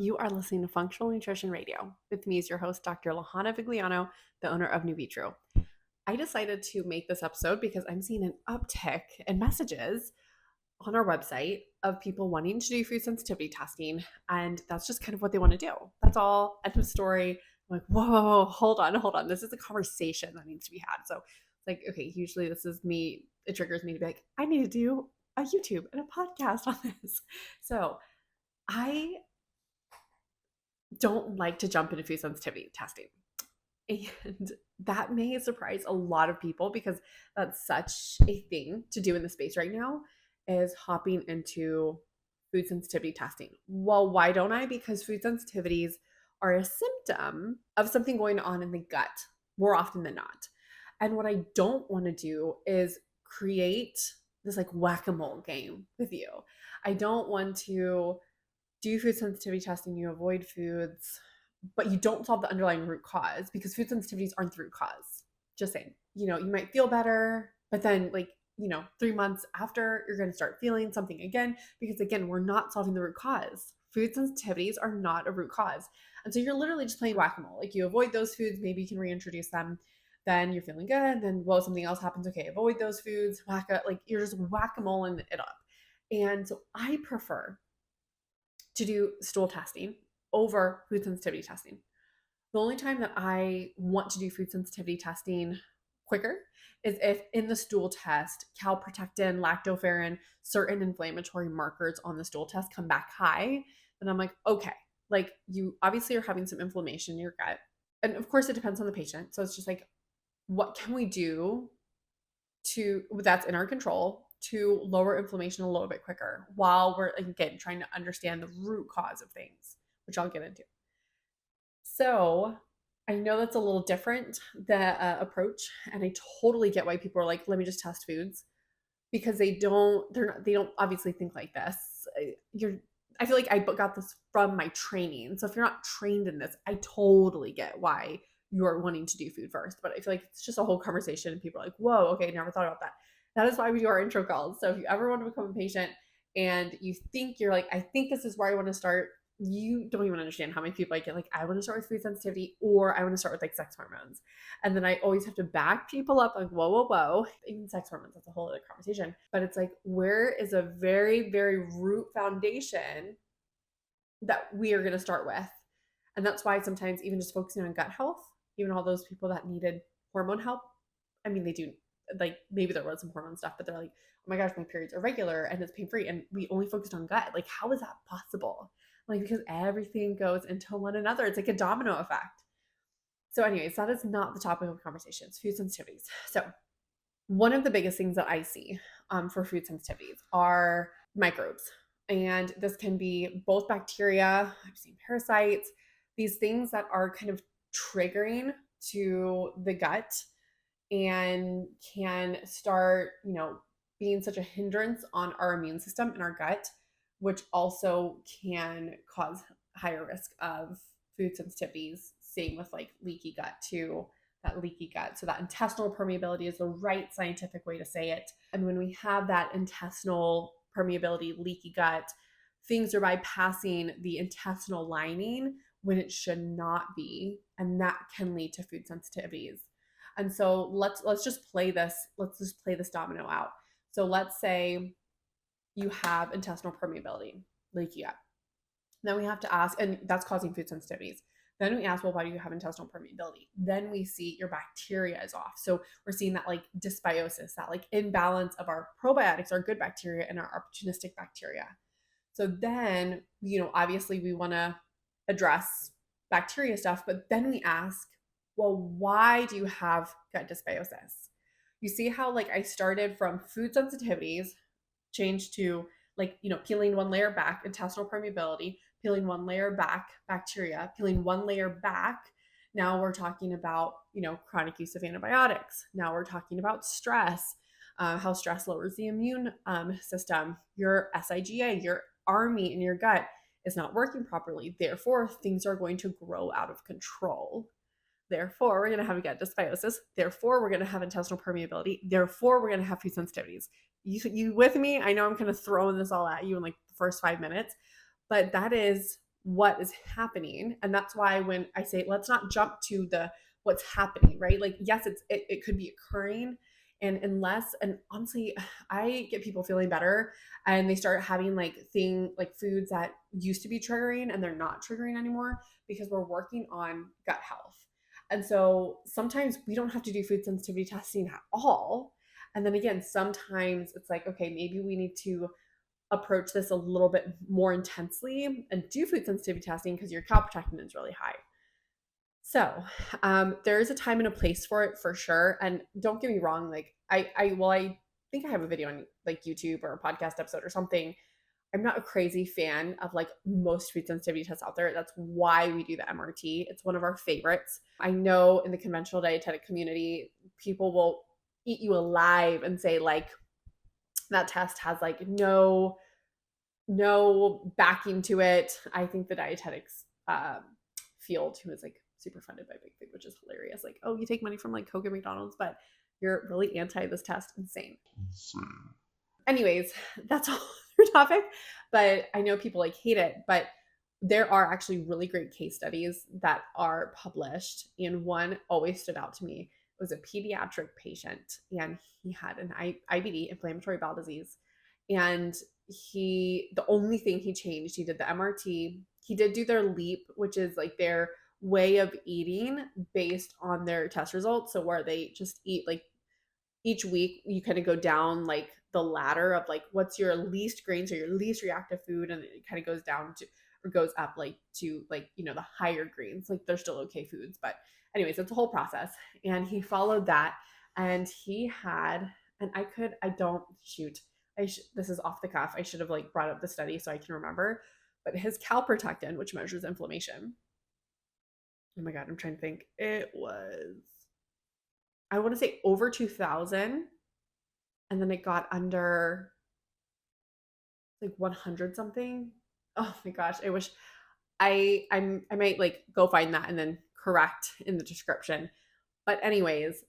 You are listening to Functional Nutrition Radio. With me is your host, Dr. Lahana Vigliano, the owner of NuVitru. I decided to make this episode because I'm seeing an uptick in messages on our website of people wanting to do food sensitivity testing, and that's just kind of what they want to do. That's all. End of story. I'm like, whoa, hold on. This is a conversation that needs to be had. So it's like, okay, usually this is me. It triggers me to be like, I need to do a YouTube and a podcast on this. So I don't like to jump into food sensitivity testing. And that may surprise a lot of people because that's such a thing to do in the space right now is hopping into food sensitivity testing. Well, why don't I? Because food sensitivities are a symptom of something going on in the gut more often than not. And what I don't want to do is create this like whack-a-mole game with you. I don't want to do food sensitivity testing, you avoid foods, but you don't solve the underlying root cause because food sensitivities aren't the root cause. Just saying, you might feel better, but then 3 months after, you're going to start feeling something again because again, we're not solving the root cause. Food sensitivities are not a root cause. And so you're literally just playing whack-a-mole. Like you avoid those foods, maybe you can reintroduce them. Then you're feeling good. Then, well, something else happens. Okay, avoid those foods. You're just whack-a-moling it up. And so I prefer to do stool testing over food sensitivity testing. The only time that I want to do food sensitivity testing quicker is if in the stool test, calprotectin, lactoferrin, certain inflammatory markers on the stool test come back high. Then I'm like, okay, like you obviously are having some inflammation in your gut. And of course, it depends on the patient. So it's just like, what can we do that's in our control to lower inflammation a little bit quicker while we're, again, trying to understand the root cause of things, which I'll get into. So I know that's a little different, the approach, and I totally get why people are like, let me just test foods, because they don't obviously think like this. I feel like I got this from my training. So if you're not trained in this, I totally get why you're wanting to do food first. But I feel like it's just a whole conversation and people are like, whoa, okay, never thought about that. That is why we do our intro calls. So if you ever want to become a patient and you think you're like, I think this is where I want to start, you don't even understand how many people I get like, I want to start with food sensitivity or I want to start with like sex hormones. And then I always have to back people up like, whoa. Even sex hormones, that's a whole other conversation. But it's like, where is a very, very root foundation that we are going to start with? And that's why sometimes even just focusing on gut health, even all those people that needed hormone help, I mean, they do, like maybe there was some hormone stuff, but they're like, oh my gosh, my periods are regular and it's pain-free. And we only focused on gut. Like, how is that possible? Like, because everything goes into one another. It's like a domino effect. So anyways, that is not the topic of conversation. It's food sensitivities. So one of the biggest things that I see for food sensitivities are microbes. And this can be both bacteria, I've seen parasites, these things that are kind of triggering to the gut and can start, being such a hindrance on our immune system in our gut, which also can cause higher risk of food sensitivities. Same with like leaky gut too, that leaky gut. So that intestinal permeability is the right scientific way to say it. And when we have that intestinal permeability, leaky gut, things are bypassing the intestinal lining when it should not be. And that can lead to food sensitivities. And so let's just play this. Let's just play this domino out. So let's say you have intestinal permeability, leaky gut. Then we have to ask, and that's causing food sensitivities. Then we ask, well, why do you have intestinal permeability? Then we see your bacteria is off. So we're seeing that like dysbiosis, that like imbalance of our probiotics, our good bacteria, and our opportunistic bacteria. So then, obviously we want to address bacteria stuff, but then we ask, well, why do you have gut dysbiosis? You see how like I started from food sensitivities, changed to like, peeling one layer back, intestinal permeability, peeling one layer back, bacteria, peeling one layer back. Now we're talking about, chronic use of antibiotics. Now we're talking about stress, how stress lowers the immune system. Your SIGA, your army in your gut is not working properly. Therefore, things are going to grow out of control. Therefore, we're going to have gut dysbiosis. Therefore, we're going to have intestinal permeability. Therefore, we're going to have food sensitivities. You with me? I know I'm kind of throwing this all at you in like the first 5 minutes, but that is what is happening. And that's why when I say, let's not jump to the what's happening, right? Like, yes, it could be occurring. And honestly, I get people feeling better and they start having like foods that used to be triggering and they're not triggering anymore because we're working on gut health. And so sometimes we don't have to do food sensitivity testing at all. And then again, sometimes it's like, okay, maybe we need to approach this a little bit more intensely and do food sensitivity testing because your calprotectin is really high. So there is a time and a place for it for sure. And don't get me wrong, like I think I have a video on like YouTube or a podcast episode or something. I'm not a crazy fan of like most food sensitivity tests out there. That's why we do the MRT. It's one of our favorites. I know in the conventional dietetic community, people will eat you alive and say like that test has like no backing to it. I think the dietetics field, who is like super funded by Big Food, which is hilarious. Like, oh, you take money from like Coke and McDonald's, but you're really anti this test. Insane. Anyways, that's all your topic. But I know people like hate it, but there are actually really great case studies that are published. And one always stood out to me. It was a pediatric patient and he had an IBD, inflammatory bowel disease. And the only thing he changed, he did the MRT. He did do their LEAP, which is like their way of eating based on their test results. So where they just eat like each week, you kind of go down like the ladder of like what's your least grains or your least reactive food, and it kind of goes down to or goes up like to like the higher greens. Like they're still okay foods, but anyways, it's a whole process. And he followed that, and he had and I don't shoot. This is off the cuff. I should have like brought up the study so I can remember. But his calprotectin, which measures inflammation. Oh my God, I'm trying to think. It was, I want to say over 2,000, and then it got under like 100 something. Oh my gosh, I wish I might like go find that and then correct in the description. But anyways,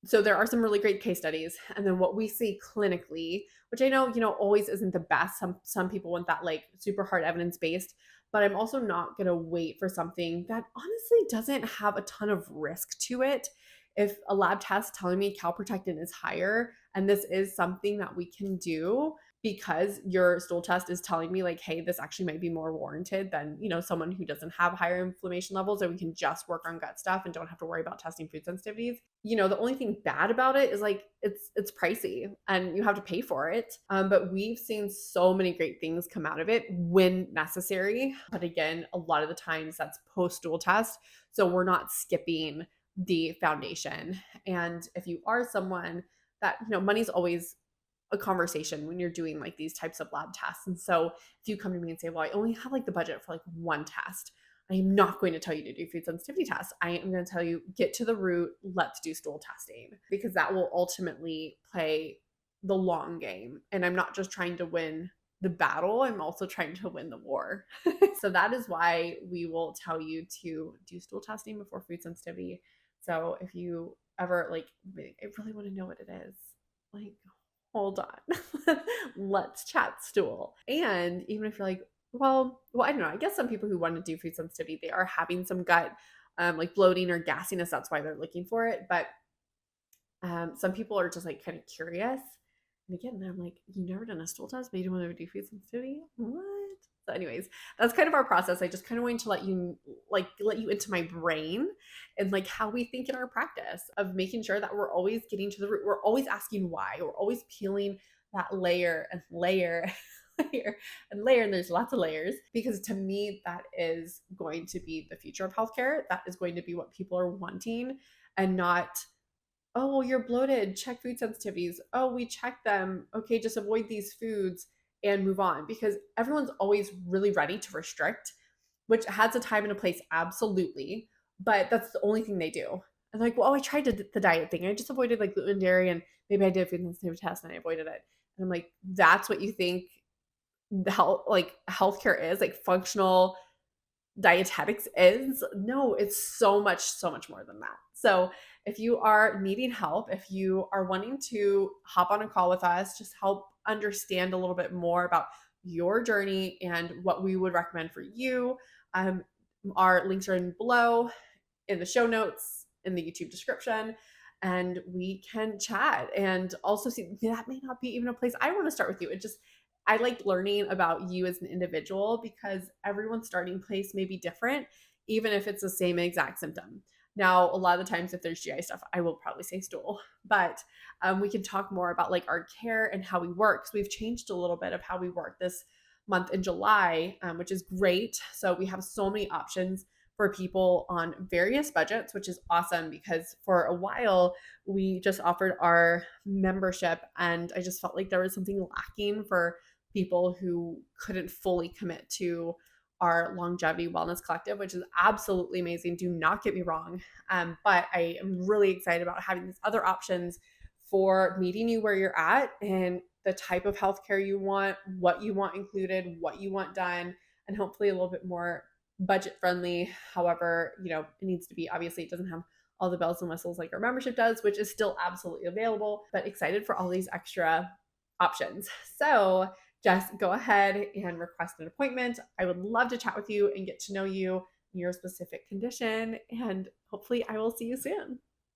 so there are some really great case studies, and then what we see clinically, which I know always isn't the best. Some people want that like super hard evidence based, but I'm also not going to wait for something that honestly doesn't have a ton of risk to it. If a lab test telling me calprotectin is higher and this is something that we can do because your stool test is telling me like, hey, this actually might be more warranted than someone who doesn't have higher inflammation levels, and we can just work on gut stuff and don't have to worry about testing food sensitivities. The only thing bad about it is like it's pricey and you have to pay for it. But we've seen so many great things come out of it when necessary. But again, a lot of the times that's post stool test, so we're not skipping the foundation. And if you are someone that money's always a conversation when you're doing like these types of lab tests. And so if you come to me and say, well, I only have like the budget for like one test, I am not going to tell you to do food sensitivity tests. I am going to tell you, get to the root, let's do stool testing, because that will ultimately play the long game. And I'm not just trying to win the battle, I'm also trying to win the war. So that is why we will tell you to do stool testing before food sensitivity. So if you ever like, I really want to know what it is, like, hold on, let's chat stool. And even if you're like, well, I don't know, I guess some people who want to do food sensitivity, they are having some gut like bloating or gassiness. That's why they're looking for it. But some people are just like kind of curious. And again, I'm like, you never done a stool test, but you don't want to do food sensitivity? What? So anyways, that's kind of our process. I just kind of wanted to let you into my brain and like how we think in our practice of making sure that we're always getting to the root. We're always asking why. We're always peeling that layer and layer layer and layer, and there's lots of layers, because to me that is going to be the future of healthcare. That is going to be what people are wanting, and not, oh, well, you're bloated, check food sensitivities. Oh, we checked them. Okay, just avoid these foods and move on. Because everyone's always really ready to restrict, which has a time and a place, absolutely. But that's the only thing they do. And like, well, I tried the diet thing. I just avoided like gluten and dairy, and maybe I did a food sensitivity test and I avoided it. And I'm like, that's what you think healthcare is, like functional dietetics is? No, it's so much more than that. So if you are needing help, if you are wanting to hop on a call with us, just help understand a little bit more about your journey and what we would recommend for you. Our links are in below in the show notes, in the YouTube description, and we can chat and also see that may not be even a place I want to start with you. It just, I like learning about you as an individual because everyone's starting place may be different, even if it's the same exact symptom. Now, a lot of the times, if there's GI stuff, I will probably say stool, but we can talk more about like our care and how we work. So we've changed a little bit of how we work this month in July, which is great. So we have so many options for people on various budgets, which is awesome because for a while we just offered our membership and I just felt like there was something lacking for people who couldn't fully commit to our longevity wellness collective, which is absolutely amazing. Do not get me wrong. But I am really excited about having these other options for meeting you where you're at and the type of healthcare you want, what you want included, what you want done, and hopefully a little bit more budget friendly. However, it needs to be, obviously, it doesn't have all the bells and whistles like our membership does, which is still absolutely available, but excited for all these extra options. So just go ahead and request an appointment. I would love to chat with you and get to know you, your specific condition, and hopefully I will see you soon.